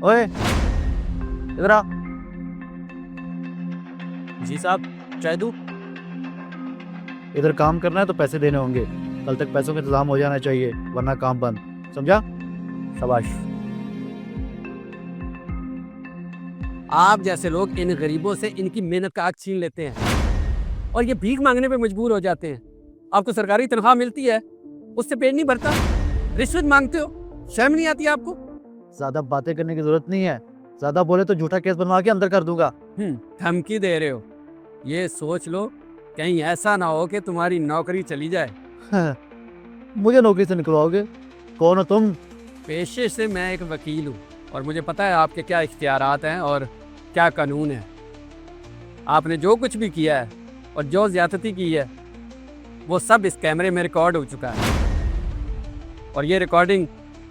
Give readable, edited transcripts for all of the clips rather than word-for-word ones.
ओए इधर आ। जी साहब, चाय दूं? इधर काम करना है तो पैसे देने होंगे। कल तक पैसों का इंतजाम हो जाना चाहिए, वरना काम बंद। समझा? शाबाश। आप जैसे लोग इन गरीबों से इनकी मेहनत का हक छीन लेते हैं और ये भीख मांगने पे मजबूर हो जाते हैं। आपको सरकारी तनख्वाह मिलती है, उससे पेट नहीं भरता, रिश्वत मांगते हो, शर्म नहीं आती आपको? ज्यादा बातें करने की जरूरत नहीं है। ज्यादा बोले तो झूठा केस बनवा के अंदर कर दूंगा। धमकी दे रहे हो? ये सोच लो कहीं ऐसा ना हो कि तुम्हारी नौकरी चली जाए। मुझे नौकरी से निकलवाओगे? कौन हो तुम? पेशे से मैं एक वकील हूँ और मुझे पता है आपके क्या इख्तियारात हैं और क्या कानून है। आपने जो कुछ भी किया है और जो ज्यादती की है वो सब इस कैमरे में रिकॉर्ड हो चुका है और ये रिकॉर्डिंग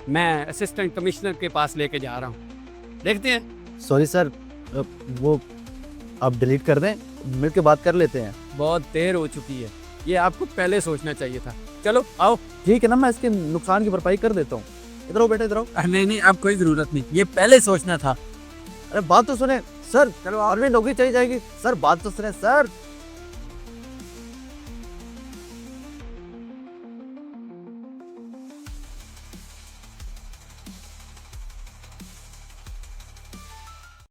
मैं असिस्टेंट कमिश्नर के पास लेके जा रहा हूँ। देखते हैं। सॉरी सर, वो आप डिलीट कर दें, मिल के बात कर लेते हैं। बहुत देर हो चुकी है, ये आपको पहले सोचना चाहिए था। चलो आओ। ठीक है ना, मैं इसके नुकसान की भरपाई कर देता हूँ। इधर आओ बेटा, इधर आओ। नहीं नहीं, अब कोई जरूरत नहीं, ये पहले सोचना था। अरे बात तो सुने सर। चलो और भी नौकरी चली जाएगी सर, बात तो सुने सर।